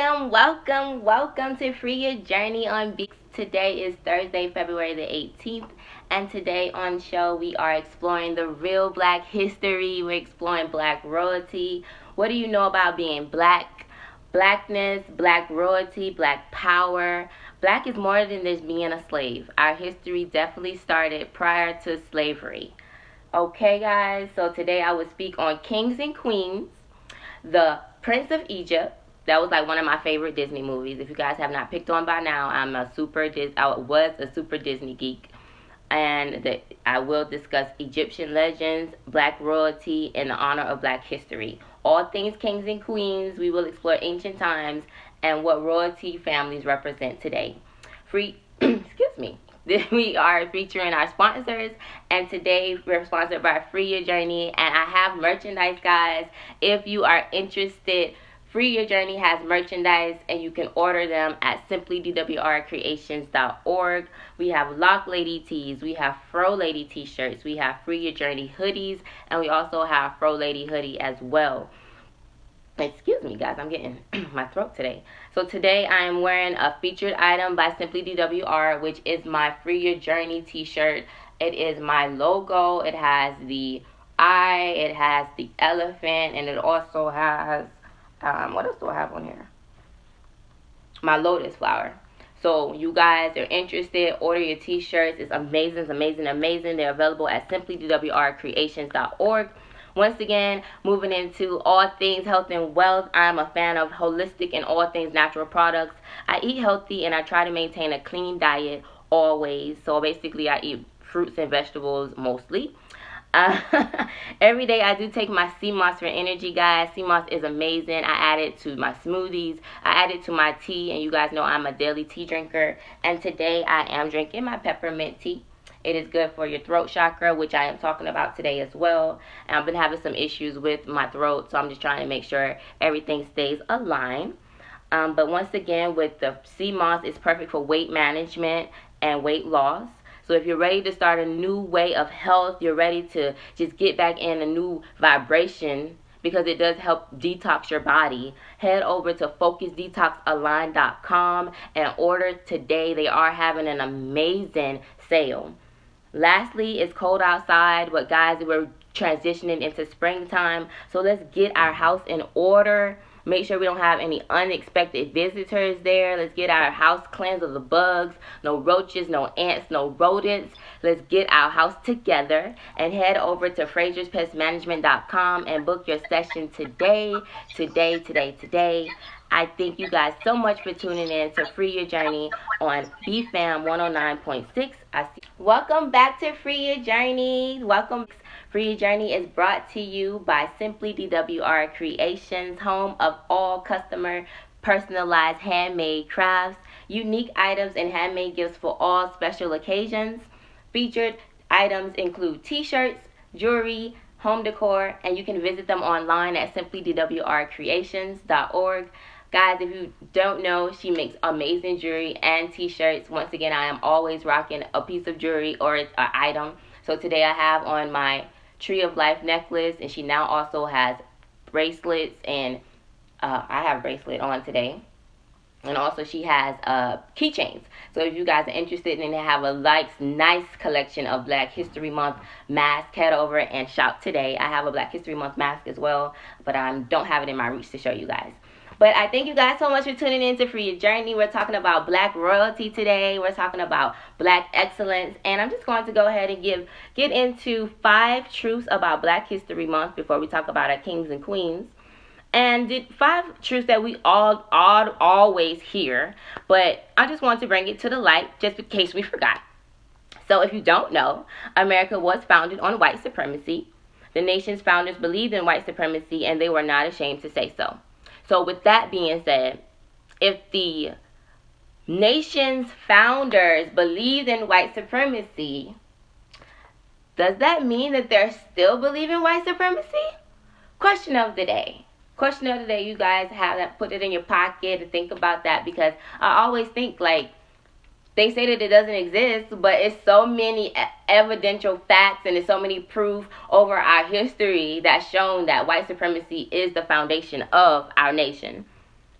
Welcome to Free Your Journey on Beats. Today is Thursday, February the 18th, and today on show we are exploring the real Black history. We're exploring Black royalty. What do you know about being Black? Blackness, Black royalty, Black power. Black is more than just being a slave. Our history definitely started prior to slavery. Okay, guys, so today I will speak on kings and queens, the Prince of Egypt. That was like one of my favorite Disney movies. If you guys have not picked on by now, I was a super Disney geek. And I will discuss Egyptian legends, Black royalty, and the honor of Black history. All things kings and queens. We will explore ancient times and what royalty families represent today. Excuse me. We are featuring our sponsors, and today we're sponsored by Free Your Journey, and I have merchandise, guys. If you are interested, Free Your Journey has merchandise, and you can order them at simplydwrcreations.org. We have Lock Lady tees, we have Fro Lady t-shirts, we have Free Your Journey hoodies, and we also have Fro Lady hoodie as well. Excuse me, guys, I'm getting my throat today. So today I am wearing a featured item by Simply DWR, which is my Free Your Journey t-shirt. It is my logo. It has the eye, it has the elephant, and it also has, what else do I have on here? My lotus flower. So you guys are interested, order your t-shirts. It's amazing. They're available at simplydwrcreations.org. Once again, moving into all things health and wealth, I'm a fan of holistic and all things natural products. I eat healthy and I try to maintain a clean diet always. So basically, I eat fruits and vegetables mostly. Every day I do take my sea moss for energy, guys. Sea moss is amazing. I add it to my smoothies. I add it to my tea, and you guys know I'm a daily tea drinker. And today I am drinking my peppermint tea. It is good for your throat chakra, which I am talking about today as well. And I've been having some issues with my throat, so I'm just trying to make sure everything stays aligned. But once again, with the sea moss, it's perfect for weight management and weight loss. So if you're ready to start a new way of health, you're ready to just get back in a new vibration, because it does help detox your body, head over to focusdetoxalign.com and order today. They are having an amazing sale. Lastly, it's cold outside, but guys, we're transitioning into springtime, so let's get our house in order. Make sure we don't have any unexpected visitors there. Let's get our house cleansed of the bugs. No roaches, no ants, no rodents. Let's get our house together and head over to FraziersPestManagement.com and book your session today. I thank you guys so much for tuning in to Free Your Journey on BFAM 109.6. Welcome back to Free Your Journey. Free Your Journey is brought to you by Simply DWR Creations, home of all customer personalized handmade crafts, unique items, and handmade gifts for all special occasions. Featured items include t-shirts, jewelry, home decor, and you can visit them online at simplydwrcreations.org. Guys, if you don't know, she makes amazing jewelry and t-shirts. Once again, I am always rocking a piece of jewelry or an item. So today I have on my Tree of Life necklace, and she now also has bracelets, and I have a bracelet on today. And also she has keychains. So if you guys are interested and have a nice collection of Black History Month masks, head over and shop today. I have a Black History Month mask as well, but I don't have it in my reach to show you guys. But I thank you guys so much for tuning in to Free Your Journey. We're talking about Black royalty today. We're talking about Black excellence. And I'm just going to go ahead and get into 5 truths about Black History Month before we talk about our kings and queens. And 5 truths that we all always hear, but I just want to bring it to the light just in case we forgot. So if you don't know, America was founded on white supremacy. The nation's founders believed in white supremacy, and they were not ashamed to say so. So with that being said, if the nation's founders believed in white supremacy, does that mean that they're still believing white supremacy? Question of the day. You guys have that, put it in your pocket and think about that, because I always think, like, they say that it doesn't exist, but it's so many evidential facts and there's so many proof over our history that's shown that white supremacy is the foundation of our nation.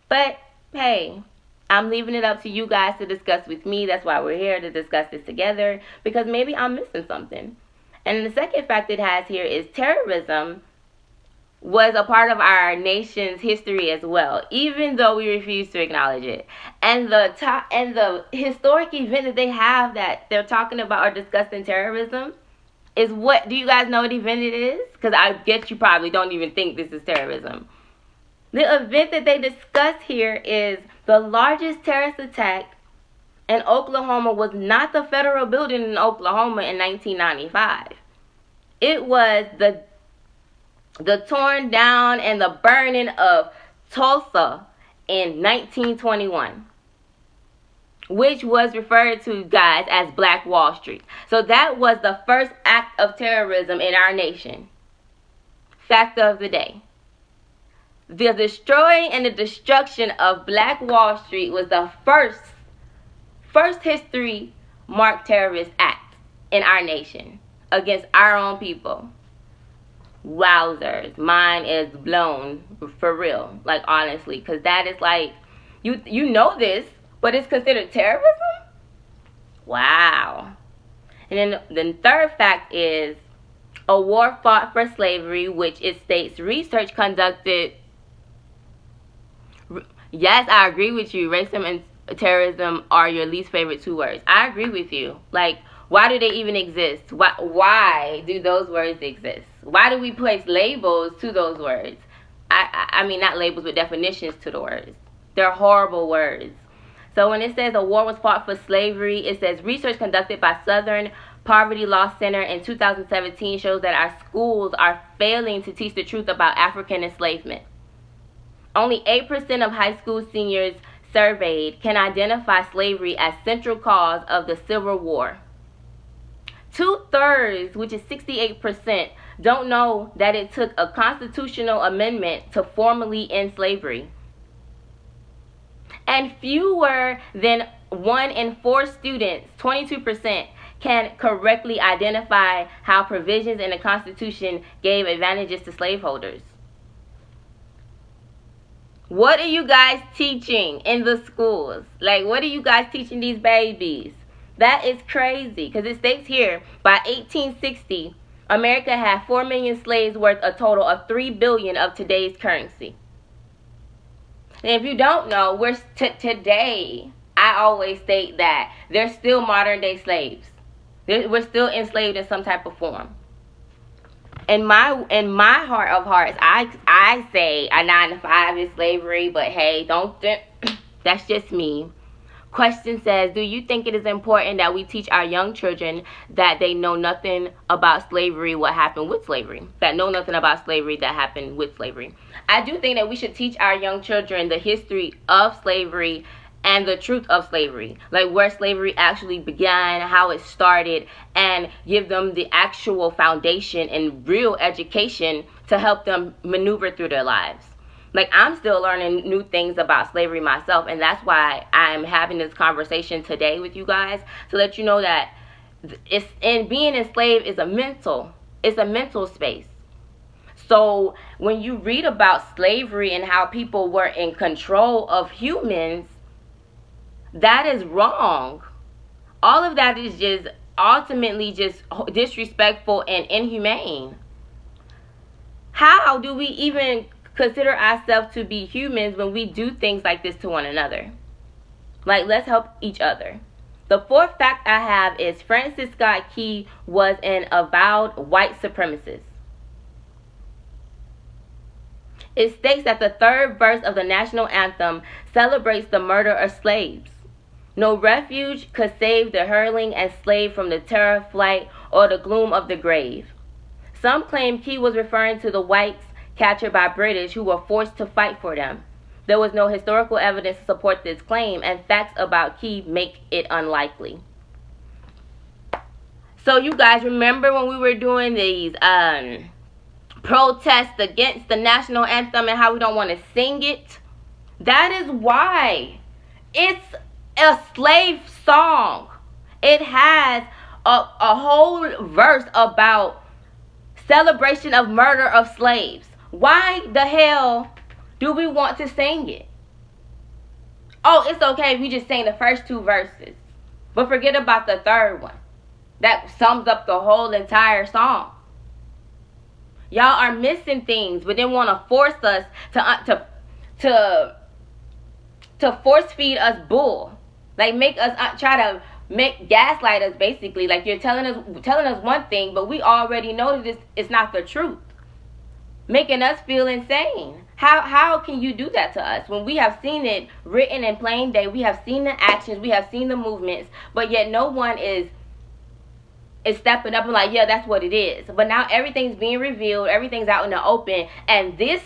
But hey, I'm leaving it up to you guys to discuss with me. That's why we're here, to discuss this together, because maybe I'm missing something. And the second fact it has here is terrorism was a part of our nation's history as well, even though we refuse to acknowledge it. And the historic event that they have that they're talking about or discussing terrorism is what? Do you guys know what event it is? Because I guess you probably don't even think this is terrorism. The event that they discuss here is the largest terrorist attack in Oklahoma was not the federal building in Oklahoma in 1995. It was the torn down and the burning of Tulsa in 1921, which was referred to, guys, as Black Wall Street. So that was the first act of terrorism in our nation. Fact of the day. The destroying and the destruction of Black Wall Street was the first history marked terrorist act in our nation against our own people. Wowzers, mine is blown for real, like honestly, because that is like, you know this, but it's considered terrorism? Wow. And then the third fact is a war fought for slavery, which it states research conducted. Yes, I agree with you. Racism and terrorism are your least favorite two words. I agree with you. Like, why do they even exist? Why do those words exist? Why do we place labels to those words? I mean, not labels, but definitions to the words. They're horrible words. So when it says a war was fought for slavery, it says research conducted by Southern Poverty Law Center in 2017 shows that our schools are failing to teach the truth about African enslavement. Only 8% of high school seniors surveyed can identify slavery as central cause of the Civil War. 2/3, which is 68%, don't know that it took a constitutional amendment to formally end slavery. And fewer than 1 in 4 students, 22%, can correctly identify how provisions in the Constitution gave advantages to slaveholders. What are you guys teaching in the schools? Like, what are you guys teaching these babies? That is crazy, because it states here, by 1860, America had 4 million slaves worth a total of $3 billion of today's currency. And if you don't know, today, I always state that they're still modern day slaves. We're still enslaved in some type of form. In my heart of hearts, I say a 9 to 5 is slavery, but hey, that's just me. Question says, do you think it is important that we teach our young children that they know nothing about slavery, what happened with slavery? That know nothing about slavery that happened with slavery. I do think that we should teach our young children the history of slavery and the truth of slavery. Like where slavery actually began, how it started, and give them the actual foundation and real education to help them maneuver through their lives. Like, I'm still learning new things about slavery myself, and that's why I'm having this conversation today with you guys, to let you know that being enslaved is a mental space. So when you read about slavery and how people were in control of humans, that is wrong. All of that is just ultimately just disrespectful and inhumane. How do we even consider ourselves to be humans when we do things like this to one another? Like, let's help each other. The fourth fact I have is Francis Scott Key was an avowed white supremacist. It states that the third verse of the national anthem celebrates the murder of slaves. No refuge could save the hurling enslaved from the terror of flight or the gloom of the grave. Some claim Key was referring to the whites captured by British who were forced to fight for them. There was no historical evidence to support this claim, and facts about Key make it unlikely. So you guys remember when we were doing these protests against the national anthem and how we don't want to sing it? That is why. It's a slave song. It has a whole verse about celebration of murder of slaves. Why the hell do we want to sing it? oh, it's okay if you just sing the first 2 verses, but forget about the third one. That sums up the whole entire song. Y'all are missing things, but then want to force us to force feed us bull. Like, make us try to gaslight us, basically. Like, you're telling us one thing, but we already know that it's not the truth. Making us feel insane. How can you do that to us when we have seen it written in plain day? We have seen the actions, we have seen the movements, but yet no one is stepping up and like, yeah, that's what it is. But now everything's being revealed, everything's out in the open, and this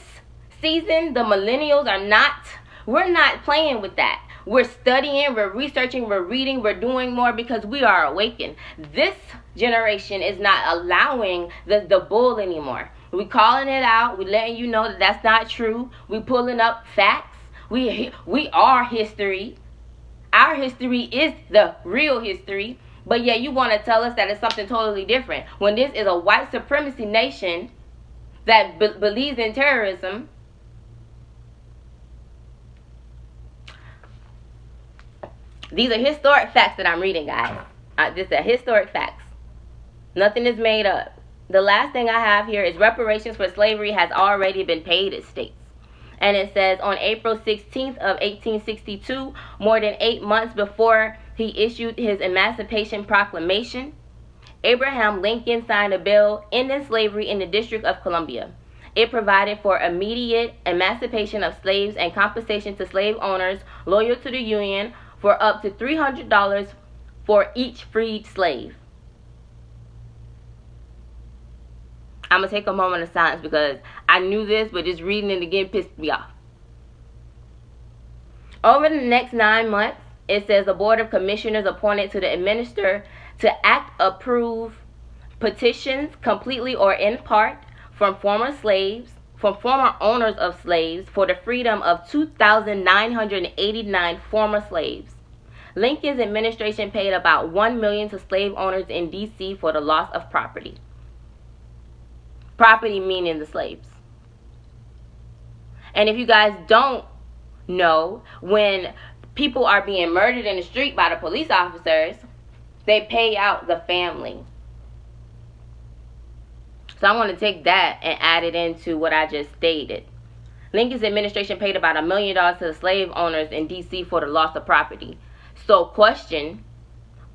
season, the millennials we're not playing with that. We're studying, we're researching, we're reading, we're doing more because we are awakened. This generation is not allowing the bull anymore. We calling it out. We letting you know that that's not true. We pulling up facts. We are history. Our history is the real history. But yet you want to tell us that it's something totally different. When this is a white supremacy nation that believes in terrorism. These are historic facts that I'm reading, guys. These are historic facts. Nothing is made up. The last thing I have here is reparations for slavery has already been paid, it states. And it says, on April 16th of 1862, more than 8 months before he issued his Emancipation Proclamation, Abraham Lincoln signed a bill ending slavery in the District of Columbia. It provided for immediate emancipation of slaves and compensation to slave owners loyal to the Union for up to $300 for each freed slave. I'm going to take a moment of silence because I knew this, but just reading it again pissed me off. Over the next 9 months, it says a board of commissioners appointed to administer to approve petitions completely or in part from former owners of slaves for the freedom of 2,989 former slaves. Lincoln's administration paid about $1 million to slave owners in D.C. for the loss of property. Property meaning the slaves. And if you guys don't know, when people are being murdered in the street by the police officers, they pay out the family. So I want to take that and add it into what I just stated. Lincoln's administration paid about $1 million to the slave owners in D.C. for the loss of property. So question,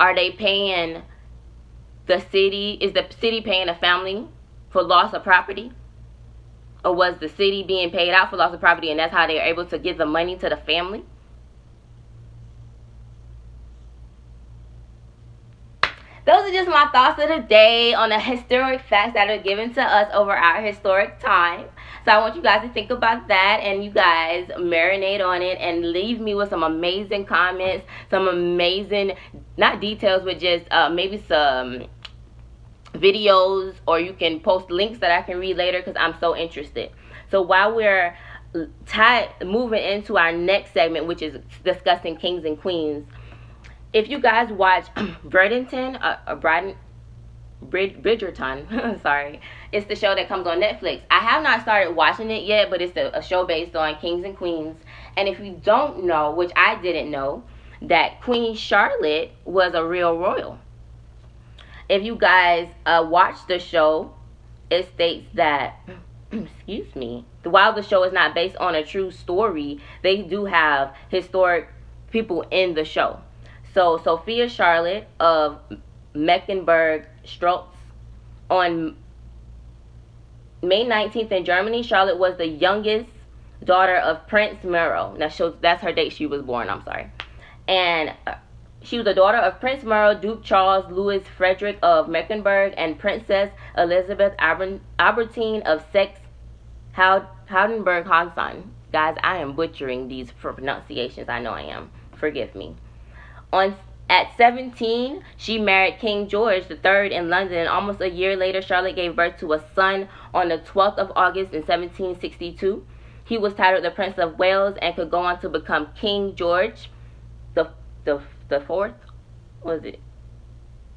are they paying the city? Is the city paying the family for loss of property? Or was the city being paid out for loss of property and that's how they are able to give the money to the family? Those are just my thoughts of the day on the historic facts that are given to us over our historic time. So I want you guys to think about that and you guys marinate on it and leave me with some amazing comments, some amazing, not details, but just maybe some videos, or you can post links that I can read later because I'm so interested. So while we're moving into our next segment, which is discussing kings and queens, if you guys watch Bridgerton, sorry, it's the show that comes on Netflix. I have not started watching it yet, but it's a show based on kings and queens. And if you don't know, which I didn't know, that Queen Charlotte was a real royal. If you guys watch the show, it states that, excuse me, while the show is not based on a true story, they do have historic people in the show. So Sophia Charlotte of Mecklenburg-Strelitz, on May 19th in Germany, Charlotte was the youngest daughter of Prince Miro. Now that's her date she was born, I'm sorry. And she was the daughter of Prince Miro, Duke Charles Louis Frederick of Mecklenburg, and Princess Elizabeth Albertine of Saxe-Hauenberg-Hansen. Guys, I am butchering these pronunciations. I know I am. Forgive me. At 17, she married King George III in London, and almost a year later, Charlotte gave birth to a son on the 12th of August in 1762. He was titled the Prince of Wales and could go on to become King George the fourth. Was it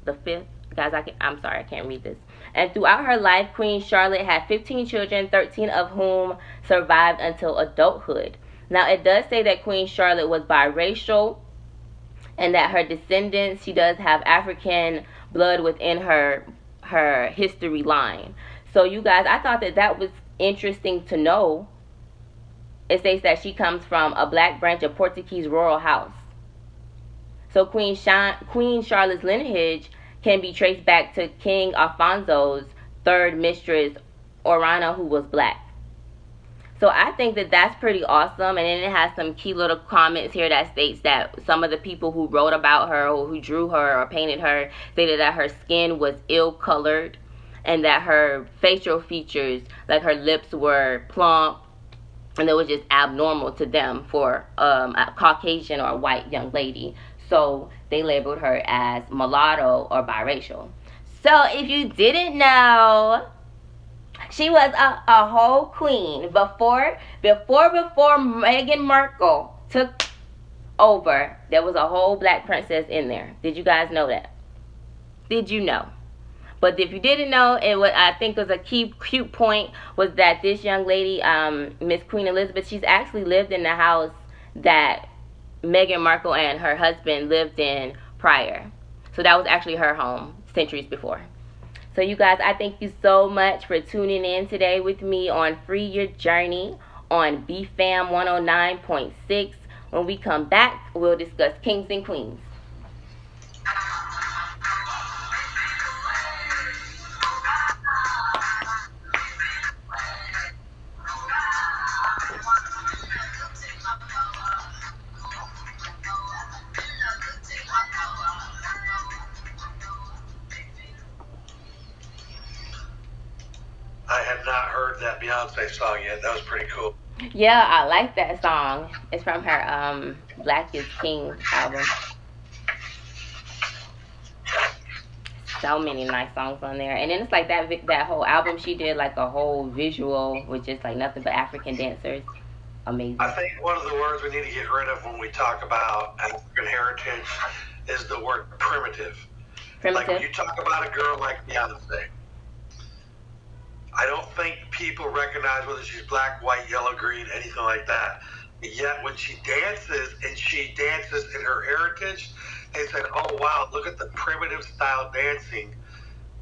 the fifth? Guys, I'm sorry, I can't read this. And throughout her life, Queen Charlotte had 15 children, 13 of whom survived until adulthood. Now, it does say that Queen Charlotte was biracial and that her descendants, she does have African blood within her history line. So, you guys, I thought that was interesting to know. It states that she comes from a black branch of Portuguese royal house. So Queen Charlotte's lineage can be traced back to King Alfonso's third mistress, Orana, who was black. So I think that's pretty awesome. And then it has some key little comments here that states that some of the people who wrote about her or who drew her or painted her stated that her skin was ill colored and that her facial features, like her lips, were plump, and it was just abnormal to them for a Caucasian or a white young lady. So they labeled her as mulatto or biracial. So if you didn't know, she was a whole queen before Meghan Markle took over. There was a whole black princess in there. Did you guys know that? Did you know? But if you didn't know, I think was a cute point was that this young lady, Miss Queen Elizabeth, she's actually lived in the house that Meghan Markle and her husband lived in prior. So that was actually her home centuries before. So you guys, I thank you so much for tuning in today with me on Free Your Journey on BFAM 109.6. When we come back, we'll discuss kings and queens. That Beyonce song yet. That was pretty cool. Yeah, I like that song. It's from her Black is King album. So many nice songs on there. And then it's like that whole album she did, like a whole visual with just like nothing but African dancers. Amazing. I think one of the words we need to get rid of when we talk about African heritage is the word primitive. Like when you talk about a girl like Beyonce, I don't think people recognize whether she's black, white, yellow, green, anything like that. Yet when she dances in her heritage, they said, oh, wow, look at the primitive style dancing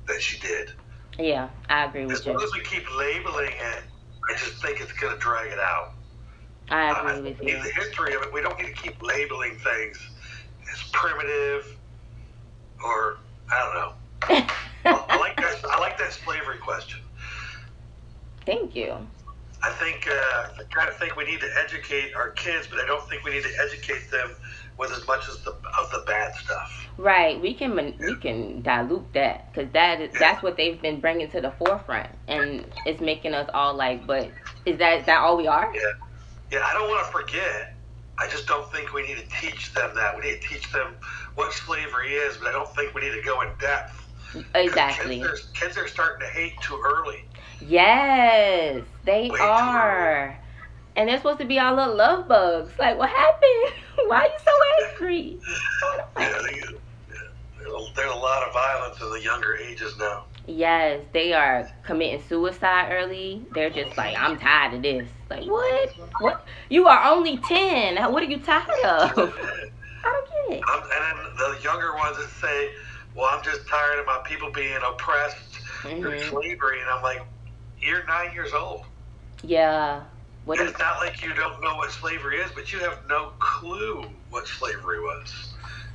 that she did. Yeah, I agree with you. As long as we keep labeling it, I just think it's going to drag it out. I agree with you. The history of it, we don't need to keep labeling things as primitive or, I don't know. I like that slavery question. Thank you. I kind of think we need to educate our kids, but I don't think we need to educate them with as much of the bad stuff. Right. We can dilute that because that's what they've been bringing to the forefront, and it's making us all like, but is that all we are? Yeah. I don't want to forget. I just don't think we need to teach them that. We need to teach them what slavery is, but I don't think we need to go in depth. Exactly. Kids are starting to hate too early. Yes, they are. And they're supposed to be our little love bugs. Like, what happened? Why are you so angry? There's a lot of violence in the younger ages now. Yes, they are committing suicide early. They're just like, I'm tired of this. Like, what? What? You are only 10. What are you tired of? I don't get it. And then the younger ones that say, well, I'm just tired of my people being oppressed through slavery. And I'm like, you're 9 years old. Yeah. It's not like you don't know what slavery is, but you have no clue what slavery was.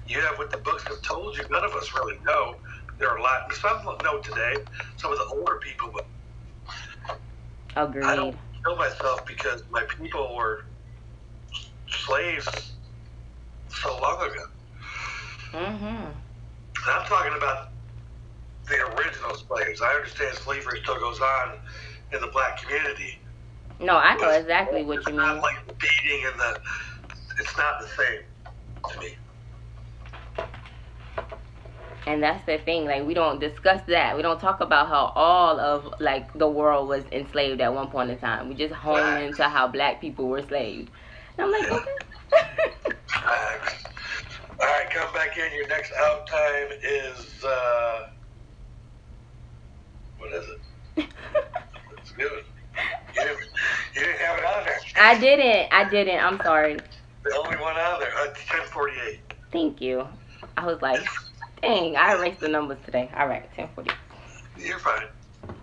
You have what the books have told you. None of us really know. There are a lot. Some know today, some of the older people, but agreed. I don't kill myself because my people were slaves so long ago. Mm-hmm. And I'm talking about the original slaves. I understand slavery still goes on in the black community. No, I know exactly what you mean. It's not like the beating and it's not the same to me. And that's the thing, like, we don't discuss that. We don't talk about how all of, like, the world was enslaved at one point in time. We just hone into how black people were slaves. And I'm like, okay. All right, come back in. Your next out time is, what is it? It's good. You didn't have it on there. I I didn't. I'm sorry. The only one out of there. It's 10:48. Thank you. I was like, dang, I erased the numbers today. All right, 10:40. You're fine. All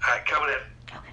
right, coming in. Okay.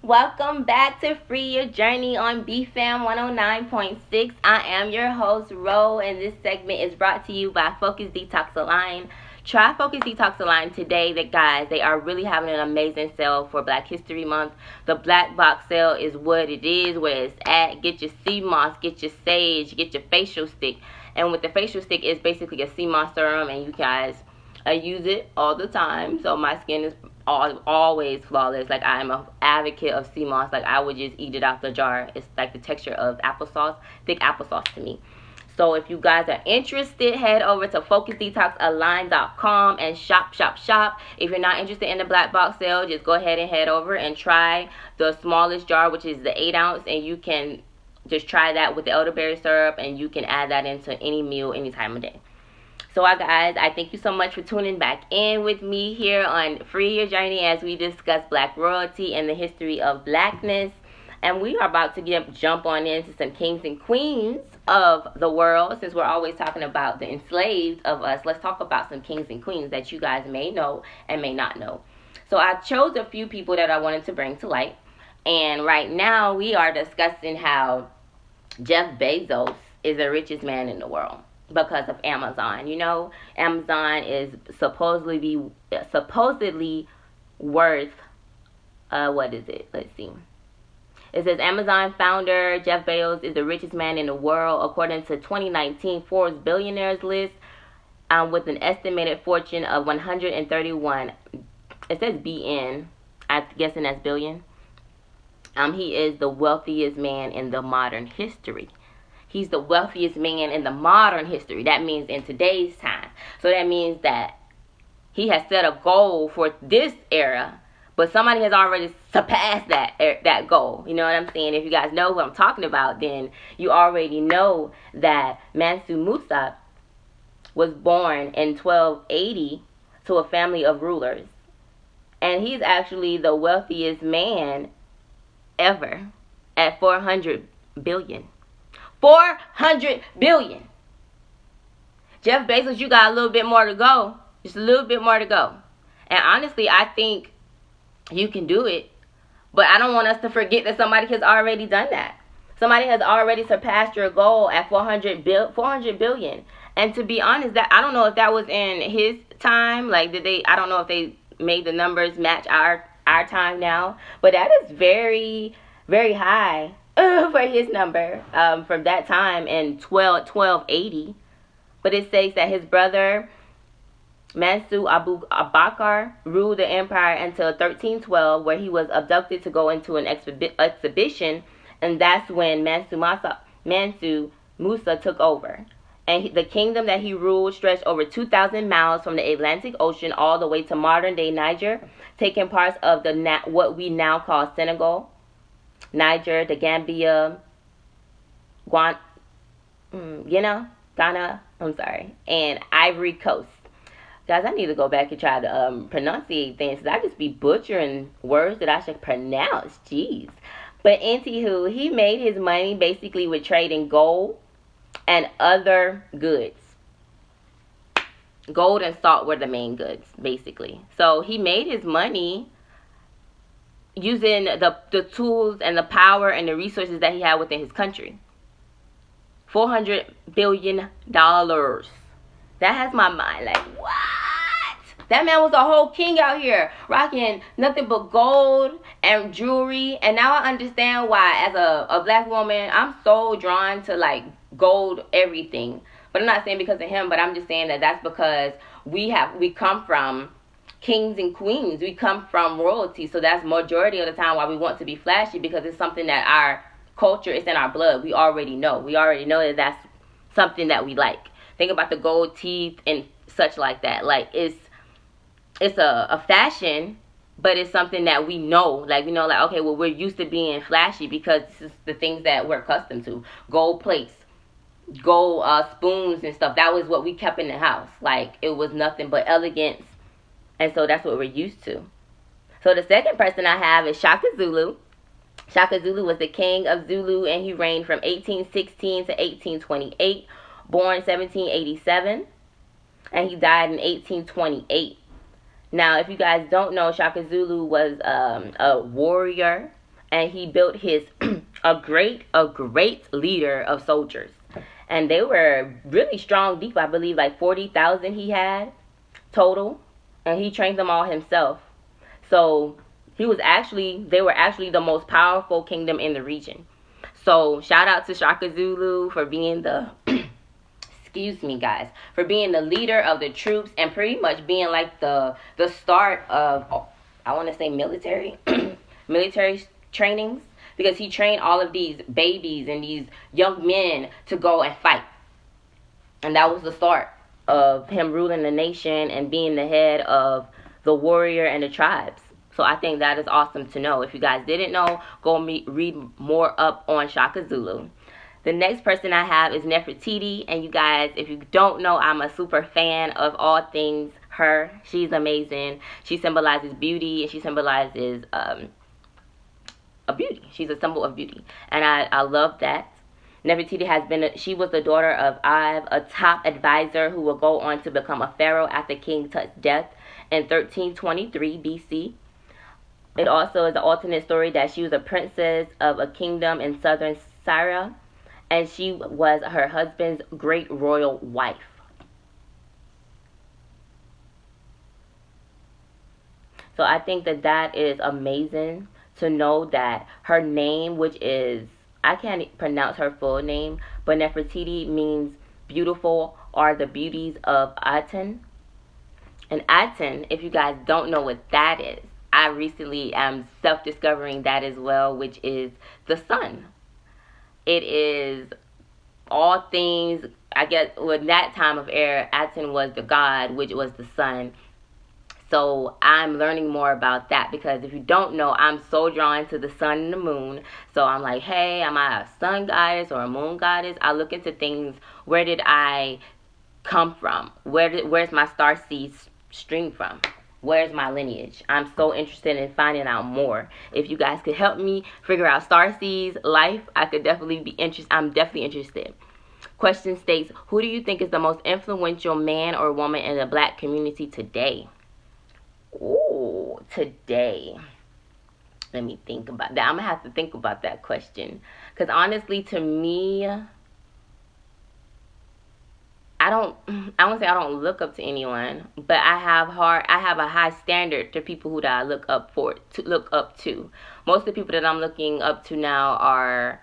Welcome back to Free Your Journey on BFAM 109.6. I am your host, Ro, and this segment is brought to you by Focus Detox Align. Try Focus Detox Align today. Guys, they are really having an amazing sale for Black History Month. The Black Box sale is what it is, where it's at. Get your sea moss, get your sage, get your facial stick. And with the facial stick, it's basically a sea moss serum, and you guys, I use it all the time, so my skin is always flawless. Like, I'm an advocate of sea moss. Like, I would just eat it out the jar. It's like the texture of applesauce, thick applesauce to me. So if you guys are interested, head over to focusdetoxalign.com and shop. If you're not interested in the Black Box sale, just go ahead and head over and try the smallest jar, which is the 8 ounce, and you can just try that with the elderberry syrup, and you can add that into any meal any time of day. So, guys, I thank you so much for tuning back in with me here on Free Your Journey as we discuss Black royalty and the history of Blackness. And we are about to jump on into some kings and queens of the world. Since we're always talking about the enslaved of us, let's talk about some kings and queens that you guys may know and may not know. So I chose a few people that I wanted to bring to light. And right now we are discussing how Jeff Bezos is the richest man in the world. Because of Amazon. You know, Amazon is supposedly worth, what is it? Let's see. It says Amazon founder Jeff Bezos is the richest man in the world according to 2019 Forbes billionaires list, with an estimated fortune of 131. It says BN. I'm guessing that's billion. He is the wealthiest man in the modern history. He's the wealthiest man in the modern history. That means in today's time. So that means that he has set a goal for this era, but somebody has already surpassed that goal. You know what I'm saying? If you guys know who I'm talking about, then you already know that Mansu Musa was born in 1280 to a family of rulers. And he's actually the wealthiest man ever at 400 billion. 400 billion. Jeff Bezos, you got a little bit more to go. Just a little bit more to go. And honestly, I think you can do it. But I don't want us to forget that somebody has already done that. Somebody has already surpassed your goal at 400 billion. And to be honest, that I don't know if that was in his time. Like, I don't know if they made the numbers match our time now. But that is very, very high. For his number from that time in 1280. But it says that his brother Mansu Abu Bakr ruled the empire until 1312, where he was abducted to go into an exhibition, and that's when Mansu Musa took over. And the kingdom that he ruled stretched over 2,000 miles from the Atlantic Ocean all the way to modern-day Niger, taking parts of what we now call Senegal, Niger, the Gambia, Ghana, and Ivory Coast. Guys, I need to go back and try to pronunciate things, because I just be butchering words that I should pronounce. Jeez. But anywho, he made his money basically with trading gold and other goods. Gold and salt were the main goods, basically. So he made his money using the tools and the power and the resources that he had within his country. $400 billion. That has my mind like, what? That man was a whole king out here, rocking nothing but gold and jewelry. And now I understand why, as a black woman, I'm so drawn to like gold everything. But I'm not saying because of him, but I'm just saying that that's because we come from kings and queens. We come from royalty. So that's majority of the time why we want to be flashy, because it's something that our culture is in our blood. We already know. We already know that that's something that we like. Think about the gold teeth and such like that. Like, it's it's a fashion, but it's something that we know. Like, we know, like, okay, well, we're used to being flashy because this is the things that we're accustomed to. Gold plates, gold spoons and stuff. That was what we kept in the house. Like, it was nothing but elegance. And so that's what we're used to. So the second person I have is Shaka Zulu. Shaka Zulu was the king of Zulu, and he reigned from 1816 to 1828, born 1787, and he died in 1828. Now, if you guys don't know, Shaka Zulu was a warrior, and he built his a great leader of soldiers, and they were really strong, deep. I believe like 40,000 he had total, and he trained them all himself. So they were actually the most powerful kingdom in the region. So shout out to Shaka Zulu for being the excuse me, guys, for being the leader of the troops and pretty much being like the start of, I want to say, military military trainings, because he trained all of these babies and these young men to go and fight. And that was the start of him ruling the nation and being the head of the warrior and the tribes. So I think that is awesome to know. If you guys didn't know, go read more up on Shaka Zulu. The next person I have is Nefertiti. And you guys, if you don't know, I'm a super fan of all things her. She's amazing. She symbolizes beauty, and she symbolizes a beauty. She's a symbol of beauty. And I love that. Nefertiti she was the daughter of Iv, a top advisor who will go on to become a pharaoh after King Tut's death in 1323 BC. It also is an alternate story that she was a princess of a kingdom in southern Syria, and she was her husband's great royal wife. So I think that is amazing to know that her name, which is, I can't pronounce her full name, but Nefertiti means beautiful or the beauties of Aten. And Aten, if you guys don't know what that is, I recently am self-discovering that as well, which is the sun. It is all things, I guess, with that time of era, Aten was the god, which was the sun. So I'm learning more about that, because if you don't know, I'm so drawn to the sun and the moon. So I'm like, hey, am I a sun goddess or a moon goddess? I look into things. Where did I come from? Where's my star seed stream from? Where's my lineage? I'm so interested in finding out more. If you guys could help me figure out starseeds life, I could definitely be interested. I'm definitely interested. Question states, who do you think is the most influential man or woman in the black community today? Ooh, today. Let me think about that. I'm going to have to think about that question. Because honestly, to me, I won't say I don't look up to anyone, but I have a high standard to people who that I look up to. Most of the people that I'm looking up to now are,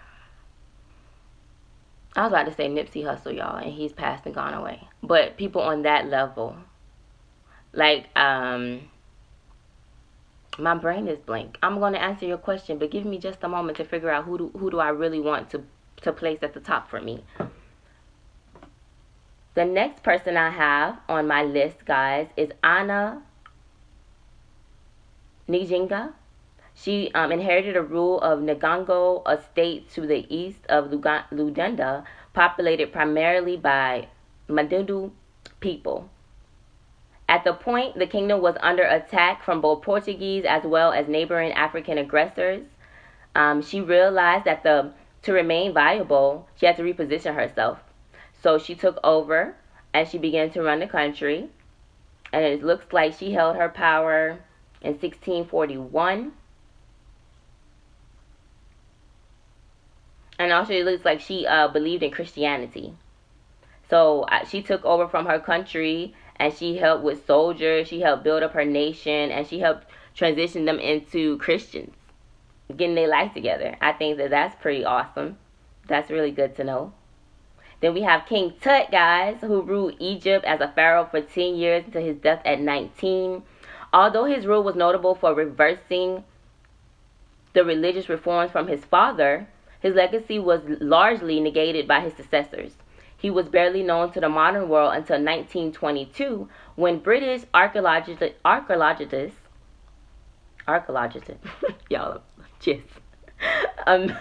I was about to say Nipsey Hussle, y'all, and he's passed and gone away. But people on that level, like, my brain is blank. I'm going to answer your question, but give me just a moment to figure out who do I really want to place at the top for me. The next person I have on my list, guys, is Anna Nigenga. She inherited a rule of Nigenga, a state to the east of Luganda, populated primarily by Madundu people. At the point, the kingdom was under attack from both Portuguese as well as neighboring African aggressors. She realized that to remain viable, she had to reposition herself. So she took over and she began to run the country. And it looks like she held her power in 1641. And also it looks like she believed in Christianity. So she took over from her country, and she helped with soldiers. She helped build up her nation, and she helped transition them into Christians, getting their life together. I think that's pretty awesome. That's really good to know. Then we have King Tut, guys, who ruled Egypt as a pharaoh for 10 years until his death at 19. Although his rule was notable for reversing the religious reforms from his father, his legacy was largely negated by his successors. He was barely known to the modern world until 1922, when British archaeologist y'all just um,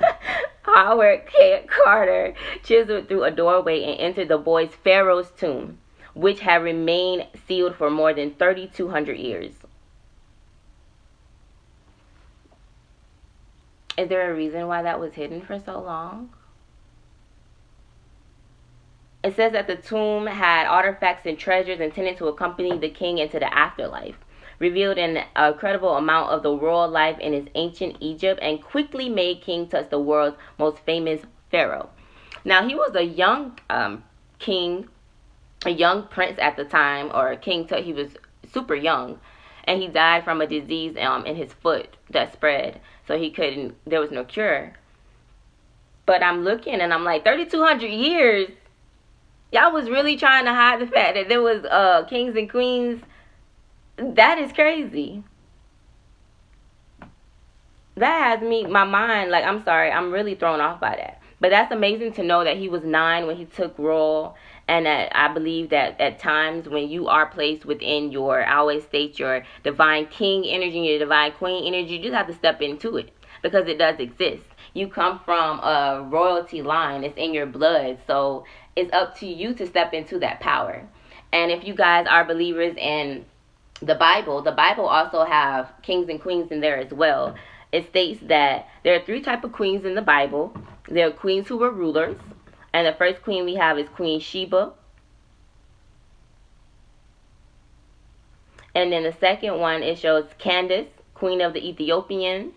Howard Carter chiseled through a doorway and entered the boy's pharaoh's tomb, which had remained sealed for more than 3,200 years. Is there a reason why that was hidden for so long? It says that the tomb had artifacts and treasures intended to accompany the king into the afterlife, revealed an incredible amount of the royal life in his ancient Egypt, and quickly made King Tut the world's most famous pharaoh. Now, he was a young king, a young prince at the time, or King Tut. He was super young, and he died from a disease in his foot that spread, so there was no cure. But I'm looking and I'm like, 3,200 years? Y'all was really trying to hide the fact that there was kings and queens? That is crazy. That has my mind, like, I'm sorry, I'm really thrown off by that. But that's amazing to know that he was 9 when he took rule, and that I believe that at times when you are placed within I always state your divine king energy and your divine queen energy, you just have to step into it, because it does exist. You come from a royalty line. It's in your blood. So it's up to you to step into that power. And if you guys are believers in the Bible also have kings and queens in there as well. It states that there are 3 types of queens in the Bible. There are queens who were rulers. And the first queen we have is Queen Sheba. And then the second one, it shows Candace, queen of the Ethiopians.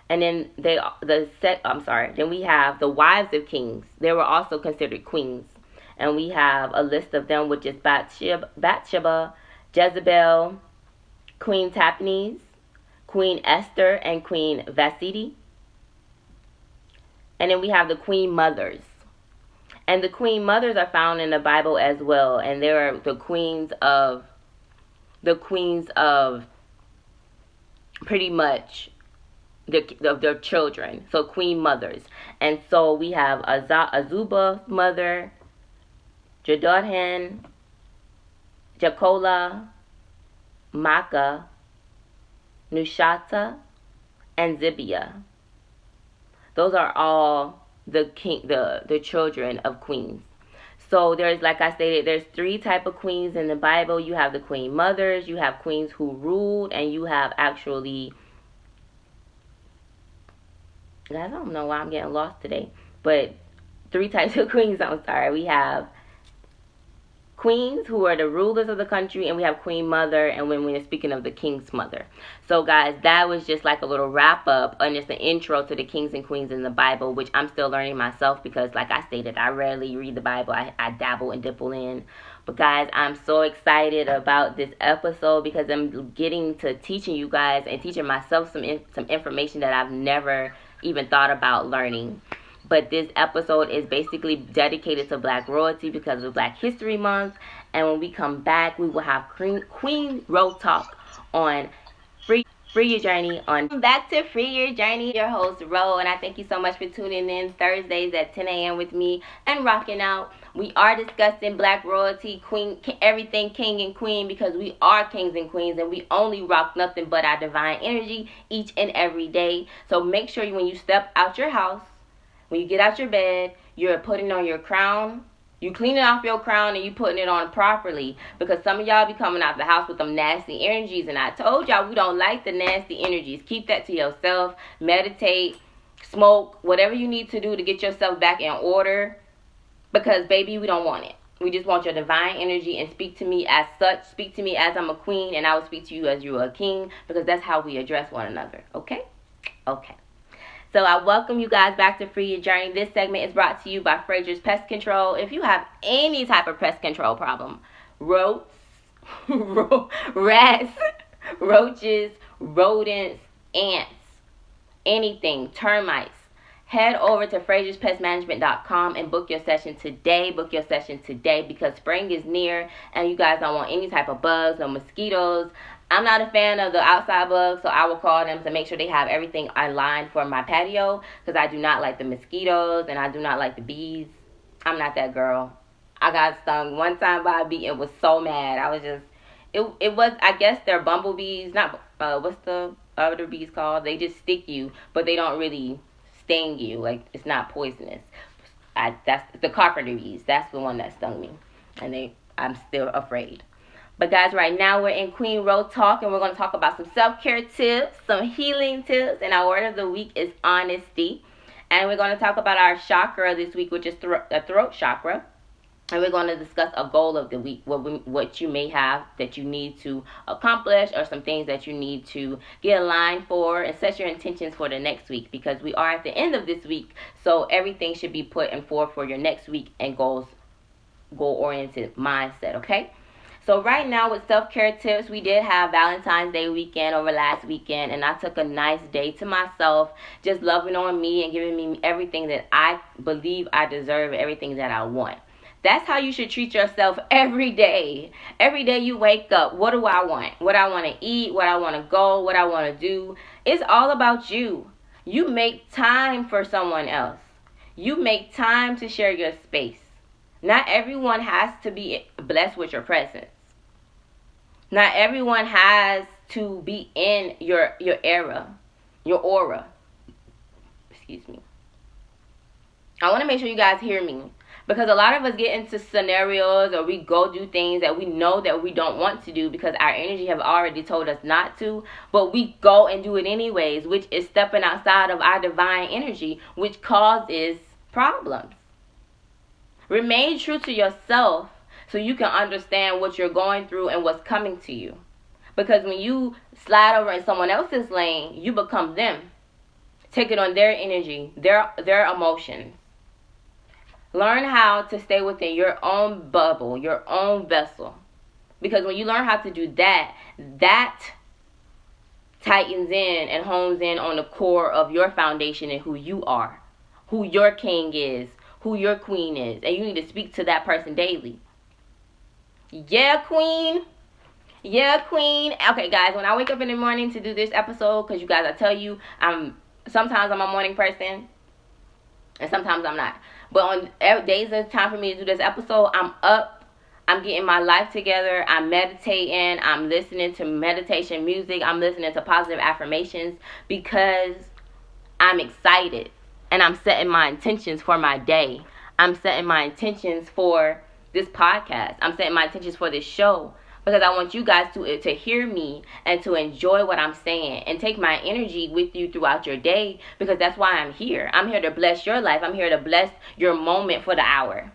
And then then we have the wives of kings. They were also considered queens. And we have a list of them, which is Bathsheba, Jezebel, Queen Tapines, Queen Esther, and Queen Vashti. And then we have the queen mothers. And the queen mothers are found in the Bible as well. And they are the queens of pretty much of their children. So queen mothers. And so we have Azuba's mother, Jeduthun, Jacola, Makkah, Nushata, and Zibiah. Those are all the children of queens. So there's, like I stated, there's 3 types of queens in the Bible. You have the queen mothers, you have queens who ruled, and you have actually, guys, I don't know why I'm getting lost today, but 3 types of queens, I'm sorry. We have queens who are the rulers of the country, and we have queen mother, and when we're speaking of the king's mother. So guys, that was just like a little wrap up and just an intro to the kings and queens in the Bible, which I'm still learning myself, because like I stated, I rarely read the Bible. I dabble and dipple in. But guys, I'm so excited about this episode, because I'm getting to teaching you guys and teaching myself some information that I've never even thought about learning. But this episode is basically dedicated to Black royalty because of Black History Month. And when we come back, we will have Queen Ro Talk on Free Your Journey. Welcome back to Free Your Journey. Your host, Ro, and I thank you so much for tuning in Thursdays at 10 a.m. with me and rocking out. We are discussing Black royalty, everything king and queen, because we are kings and queens, and we only rock nothing but our divine energy each and every day. So make sure when you step out your house, when you get out your bed, you're putting on your crown. You cleaning off your crown and you putting it on properly. Because some of y'all be coming out the house with them nasty energies. And I told y'all we don't like the nasty energies. Keep that to yourself. Meditate, smoke, whatever you need to do to get yourself back in order. Because, baby, we don't want it. We just want your divine energy, and speak to me as such. Speak to me as I'm a queen, and I will speak to you as you are a king. Because that's how we address one another. Okay? Okay. So I welcome you guys back to Free Your Journey. This segment is brought to you by Richest Pest Control. If you have any type of pest control problem, rats, roaches, rodents, ants, anything, termites, head over to FraziersPestManagement.com and book your session today. Book your session today, because spring is near and you guys don't want any type of bugs, no mosquitoes. I'm not a fan of the outside bugs, so I will call them to make sure they have everything aligned for my patio, because I do not like the mosquitoes and I do not like the bees. I'm not that girl. I got stung one time by a bee and was so mad. I was just, it was, I guess they're bumblebees, not, what's the other bees called? They just stick you, but they don't really sting you. Like, it's not poisonous. That's the carpenter bees. That's the one that stung me. And I'm still afraid. But guys, right now we're in Queen Row Talk, and we're going to talk about some self-care tips, some healing tips, and our word of the week is honesty. And we're going to talk about our chakra this week, which is the throat chakra. And we're going to discuss a goal of the week, what you may have that you need to accomplish, or some things that you need to get aligned for, and set your intentions for the next week, because we are at the end of this week, so everything should be put in forth for your next week and goal-oriented mindset, okay? So right now with self-care tips, we did have Valentine's Day weekend over last weekend, and I took a nice day to myself, just loving on me and giving me everything that I believe I deserve, everything that I want. That's how you should treat yourself every day. Every day you wake up, what do I want? What I want to eat, what I want to go, what I want to do. It's all about you. You make time for someone else. You make time to share your space. Not everyone has to be blessed with your presence. Not everyone has to be in your era, your aura. Excuse me. I want to make sure you guys hear me, because a lot of us get into scenarios, or we go do things that we know that we don't want to do because our energy have already told us not to, but we go and do it anyways, which is stepping outside of our divine energy, which causes problems. Remain true to yourself so you can understand what you're going through and what's coming to you. Because when you slide over in someone else's lane, you become them. Take it on their energy, their emotions. Learn how to stay within your own bubble, your own vessel. Because when you learn how to do that, that tightens in and hones in on the core of your foundation and who you are, who your king is, who your queen is. And you need to speak to that person daily. Yeah, queen. Yeah, queen. Okay, guys, when I wake up in the morning to do this episode, because you guys, I tell you, sometimes I'm a morning person, and sometimes I'm not. But on days it's time for me to do this episode, I'm up, I'm getting my life together, I'm meditating, I'm listening to meditation music, I'm listening to positive affirmations, because I'm excited, and I'm setting my intentions for my day. I'm setting my intentions for this podcast. I'm setting my intentions for this show, because I want you guys to hear me and to enjoy what I'm saying and take my energy with you throughout your day, because that's why I'm here. I'm here to bless your life. I'm here to bless your moment for the hour.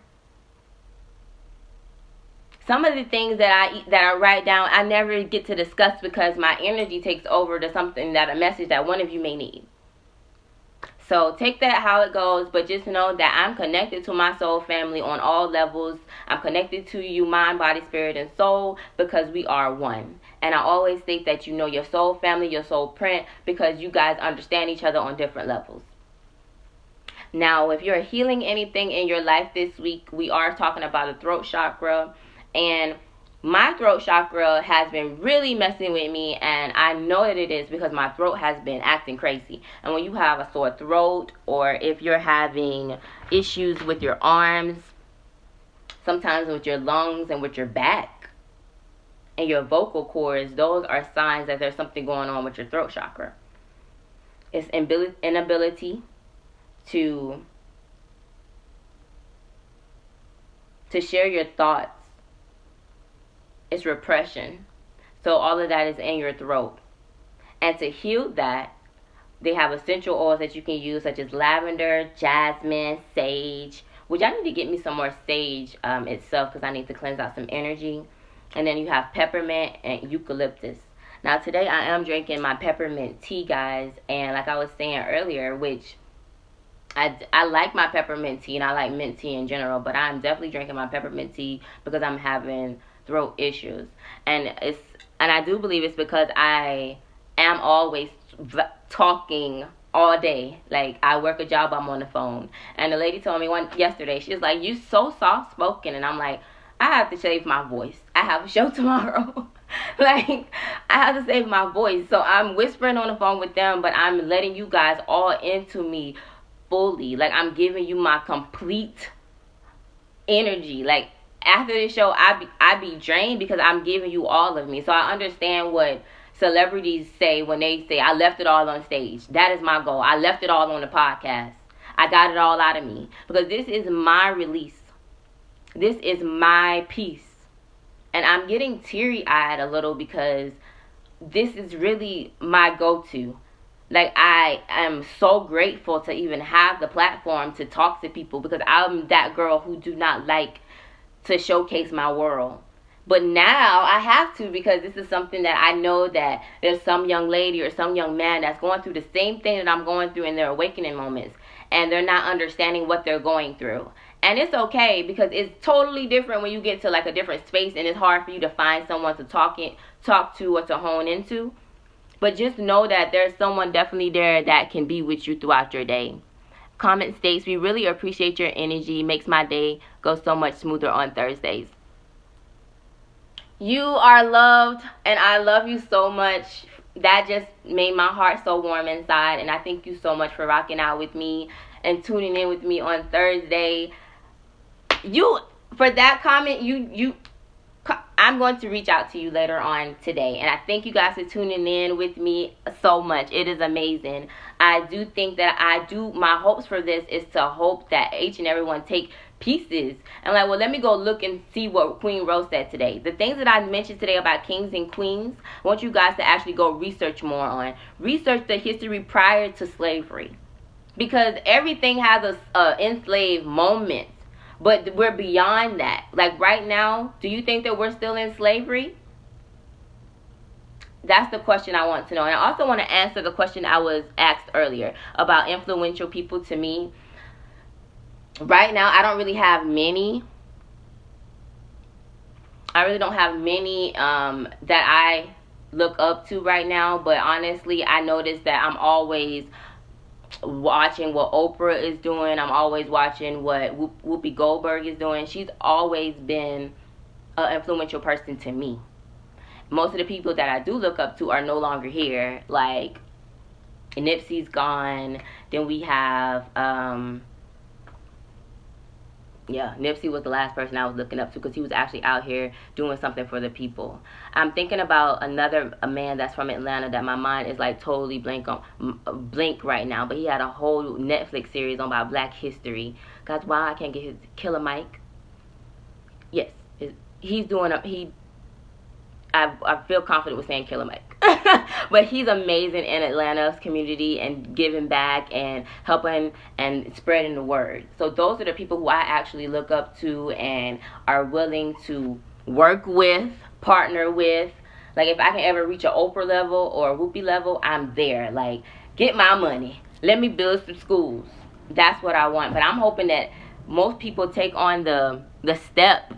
Some of the things that I write down, I never get to discuss because my energy takes over to something, that a message that one of you may need. So take that how it goes, but just know that I'm connected to my soul family on all levels. I'm connected to you, mind, body, spirit, and soul, because we are one. And I always think that you know your soul family, your soul print, because you guys understand each other on different levels. Now, if you're healing anything in your life this week, we are talking about the throat chakra. And my throat chakra has been really messing with me, and I know that it is because my throat has been acting crazy. And when you have a sore throat, or if you're having issues with your arms, sometimes with your lungs and with your back and your vocal cords, those are signs that there's something going on with your throat chakra. It's inability to share your thoughts. It's repression. So all of that is in your throat. And to heal that, they have essential oils that you can use, such as lavender, jasmine, sage, which I need to get me some more sage itself, because I need to cleanse out some energy. And then you have peppermint and eucalyptus. Now today I am drinking my peppermint tea, guys. And like I was saying earlier, which I like my peppermint tea, and I like mint tea in general, but I'm definitely drinking my peppermint tea because I'm having throat issues. And I do believe it's because I am always talking all day. Like, I work a job, I'm on the phone. And the lady told me yesterday, she was like, "You so soft spoken." And I'm like, I have to save my voice. I have a show tomorrow. Like, I have to save my voice. So I'm whispering on the phone with them, but I'm letting you guys all into me fully. Like, I'm giving you my complete energy. Like, after this show, I be drained because I'm giving you all of me. So I understand what celebrities say when they say, I left it all on stage. That is my goal. I left it all on the podcast. I got it all out of me. Because this is my release. This is my peace. And I'm getting teary-eyed a little because this is really my go-to. Like, I am so grateful to even have the platform to talk to people, because I'm that girl who do not like to showcase my world. But now I have to, because this is something that I know that there's some young lady or some young man that's going through the same thing that I'm going through in their awakening moments, and they're not understanding what they're going through. And it's okay, because it's totally different when you get to like a different space and it's hard for you to find someone to talk to or to hone into. But just know that there's someone definitely there that can be with you throughout your day. Comment states, we really appreciate your energy. Makes my day go so much smoother on Thursdays. You are loved, and I love you so much. That just made my heart so warm inside. And I thank you so much for rocking out with me and tuning in with me on Thursday. For that comment, I'm going to reach out to you later on today. And I thank you guys for tuning in with me so much. It is amazing. I do think that my hopes for this is to hope that each and everyone take pieces. And like, well, let me go look and see what Queen Rose said today. The things that I mentioned today about kings and queens, I want you guys to actually go research more on. Research the history prior to slavery. Because everything has a enslaved moment. But we're beyond that. Like right now, do you think that we're still in slavery? That's the question I want to know. And I also want to answer the question I was asked earlier about influential people to me. Right now, I don't really have many. I really don't have many that I look up to right now. But honestly, I noticed that I'm always watching what Oprah is doing. I'm always watching what Whoopi Goldberg is doing. She's always been an influential person to me. Most of the people that I do look up to are no longer here. Like, Nipsey's gone. Then we have Nipsey was the last person I was looking up to, because he was actually out here doing something for the people. I'm thinking about a man that's from Atlanta that my mind is like totally blank right now. But he had a whole Netflix series on about Black history. Guys, why I can't get his Killer Mike? Yes, he's doing I feel confident with saying Killer Mike. But he's amazing in Atlanta's community and giving back and helping and spreading the word. So those are the people who I actually look up to and are willing to work with, partner with. Like, if I can ever reach an Oprah level or a Whoopi level, I'm there. Like, get my money. Let me build some schools. That's what I want. But I'm hoping that most people take on the step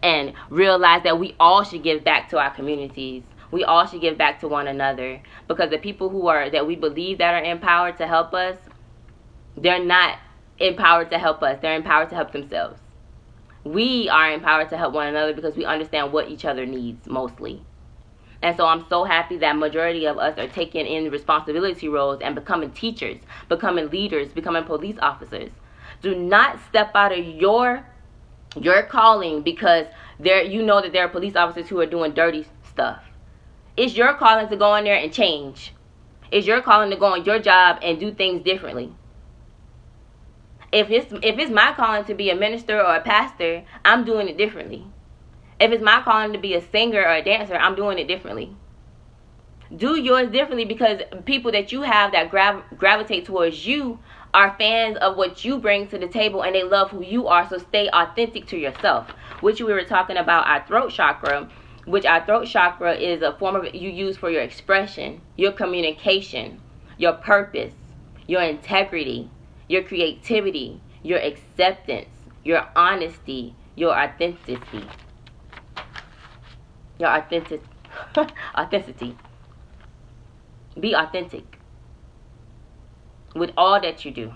and realize that we all should give back to our communities. We all should give back to one another, because the people that we believe that are empowered to help us, they're not empowered to help us. They're empowered to help themselves. We are empowered to help one another because we understand what each other needs mostly. And so I'm so happy that majority of us are taking in responsibility roles and becoming teachers, becoming leaders, becoming police officers. Do not step out of your calling because you know that there are police officers who are doing dirty stuff. It's your calling to go in there and change. It's your calling to go on your job and do things differently. If it's my calling to be a minister or a pastor, I'm doing it differently. If it's my calling to be a singer or a dancer, I'm doing it differently. Do yours differently, because people that you have that gravitate towards you are fans of what you bring to the table, and they love who you are. So stay authentic to yourself. Which we were talking about our throat chakra, which our throat chakra is a form of you use for your expression, your communication, your purpose, your integrity, your creativity, your acceptance, your honesty, your authenticity. Authenticity. Be authentic with all that you do.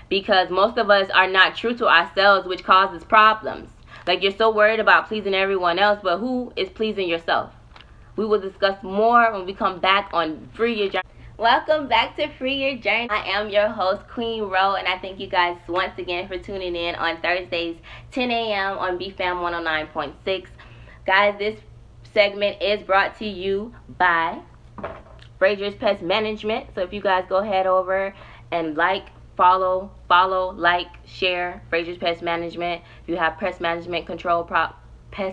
Because most of us are not true to ourselves, which causes problems. Like, you're so worried about pleasing everyone else, but who is pleasing yourself? We will discuss more when we come back on Free Your Journey. Welcome back to Free Your Journey. I am your host, Queen Ro, and I thank you guys once again for tuning in on Thursdays, 10 a.m. on BFAM 109.6. Guys, this segment is brought to you by Richest Pest Management. So if you guys go head over and follow, like, share Richest Pest Management. If you have pest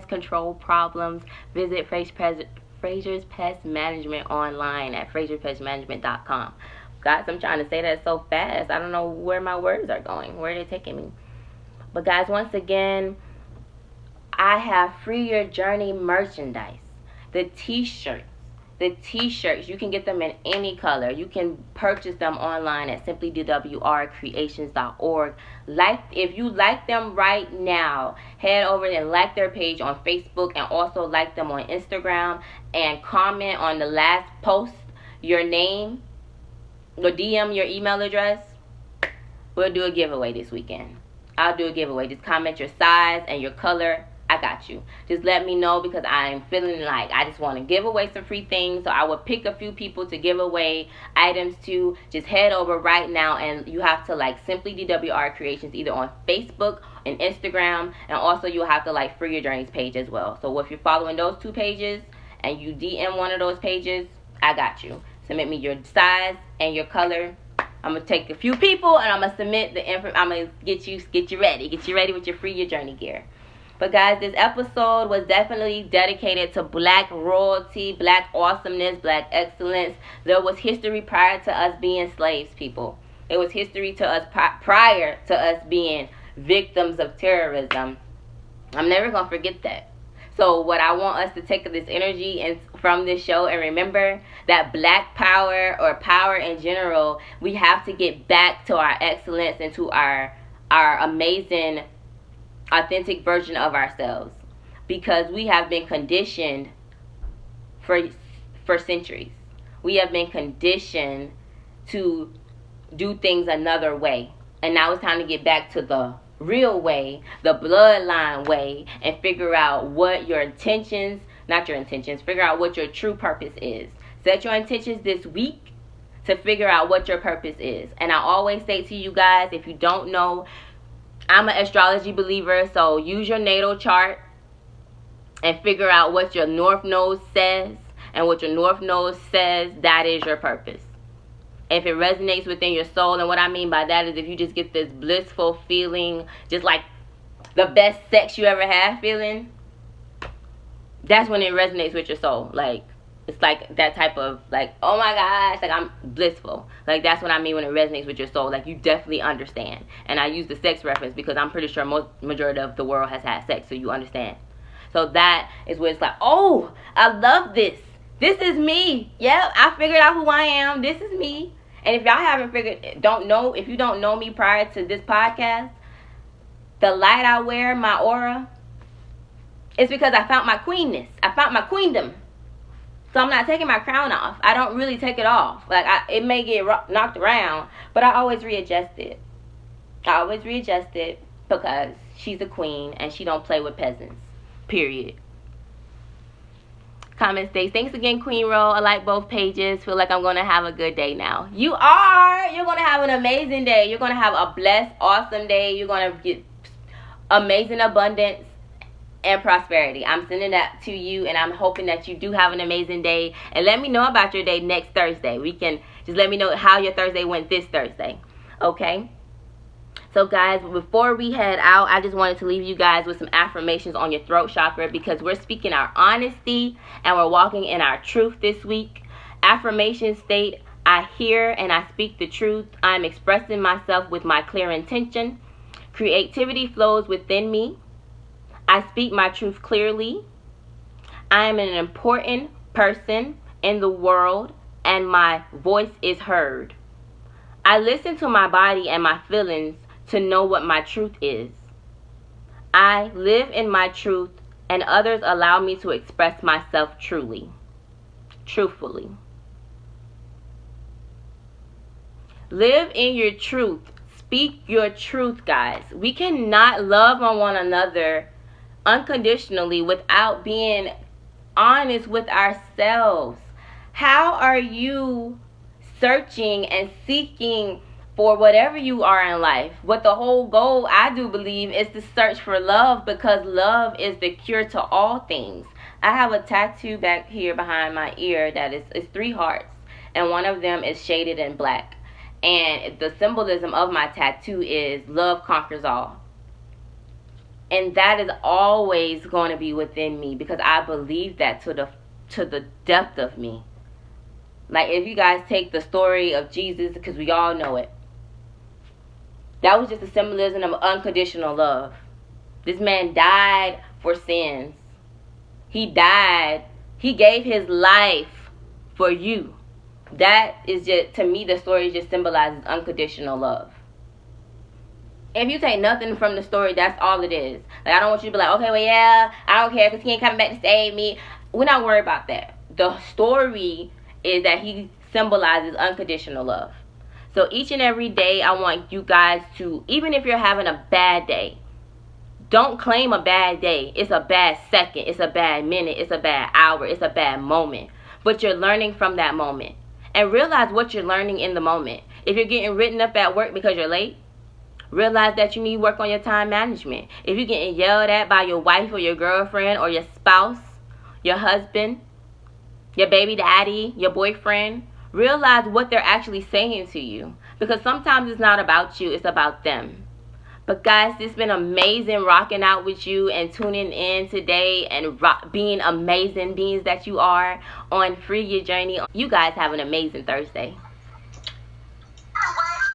control problems, visit Fraser's Pest Management online at fraserpestmanagement.com. Guys, I'm trying to say that so fast. I don't know where my words are going. Where are they taking me? But guys, once again, I have Free Your Journey merchandise. The t-shirts. You can get them in any color. You can purchase them online at simplydwrcreations.org. If you like them right now, head over and like their page on Facebook and also like them on Instagram and comment on the last post your name or DM your email address. We'll do a giveaway this weekend. I'll do a giveaway. Just comment your size and your color. I got you. Just let me know because I'm feeling like I just want to give away some free things. So I will pick a few people to give away items to. Just head over right now and you have to like Simply DWR Creations either on Facebook and Instagram, and also you'll have to like Free Your Journeys page as well. So if you're following those two pages and you DM one of those pages, I got you. Submit me your size and your color. I'm gonna take a few people and I'm gonna submit the info. I'm gonna get you ready with your Free Your Journey gear. But guys, this episode was definitely dedicated to Black royalty, Black awesomeness, Black excellence. There was history prior to us being slaves, people. It was history to us prior to us being victims of terrorism. I'm never going to forget that. So what I want us to take of this energy and from this show, and remember that Black power or power in general, we have to get back to our excellence and to our amazing authentic version of ourselves, because we have been conditioned for centuries. We have been conditioned to do things another way, and now it's time to get back to the real way, the bloodline way, and figure out what your intentions, figure out what your true purpose is. Set your intentions this week to figure out what your purpose is. And I always say to you guys, if you don't know, I'm an astrology believer, so use your natal chart and figure out what your North Node says. And what your North Node says, that is your purpose. If it resonates within your soul, and what I mean by that is if you just get this blissful feeling, just like the best sex you ever had feeling, that's when it resonates with your soul. Like, it's like that type of, like, oh my gosh, like I'm blissful. Like, that's what I mean when it resonates with your soul. Like, you definitely understand. And I use the sex reference because I'm pretty sure majority of the world has had sex, so you understand. So that is where it's like, oh, I love this. This is me. Yep, I figured out who I am. This is me. And if y'all haven't if you don't know me prior to this podcast, the light I wear, my aura, it's because I found my queenness. I found my queendom. So I'm not taking my crown off. I don't really take it off. Like, it may get knocked around, but I always readjust it. Because she's a queen and she don't play with peasants. Period. Comment states, thanks again, Queen Ro. I like both pages. Feel like I'm going to have a good day now. You are. You're going to have an amazing day. You're going to have a blessed, awesome day. You're going to get amazing abundance and prosperity. I'm sending that to you, and I'm hoping that you do have an amazing day. And let me know about your day next Thursday. Just let me know how your Thursday went this Thursday. Okay? So guys, before we head out, I just wanted to leave you guys with some affirmations on your throat chakra, because we're speaking our honesty and we're walking in our truth this week. Affirmations state, I hear and I speak the truth. I'm expressing myself with my clear intention. Creativity flows within me. I speak my truth clearly. I am an important person in the world and my voice is heard. I listen to my body and my feelings to know what my truth is. I live in my truth and others allow me to express myself truthfully. Live in your truth. Speak your truth, guys. We cannot love on one another unconditionally without being honest with ourselves. How are you searching and seeking for whatever you are in life. But the whole goal, I do believe, is to search for love, because love is the cure to all things. I have a tattoo back here behind my ear that is 3 hearts, and one of them is shaded in black. And the symbolism of my tattoo is love conquers all. And that is always going to be within me, because I believe that to the depth of me. Like, if you guys take the story of Jesus, because we all know it, that was just a symbolism of unconditional love. This man died for sins. He died. He gave his life for you. That is just, to me, the story just symbolizes unconditional love. If you take nothing from the story, that's all it is. Like, I don't want you to be like, okay, well, yeah, I don't care because he ain't coming back to save me. We're not worried about that. The story is that he symbolizes unconditional love. So each and every day, I want you guys to, even if you're having a bad day, don't claim a bad day. It's a bad second. It's a bad minute. It's a bad hour. It's a bad moment. But you're learning from that moment. And realize what you're learning in the moment. If you're getting written up at work because you're late, realize that you need to work on your time management. If you're getting yelled at by your wife or your girlfriend or your spouse, your husband, your baby daddy, your boyfriend, realize what they're actually saying to you. Because sometimes it's not about you, it's about them. But guys, it's been amazing rocking out with you and tuning in today and being amazing beings that you are on Free Your Journey. You guys have an amazing Thursday.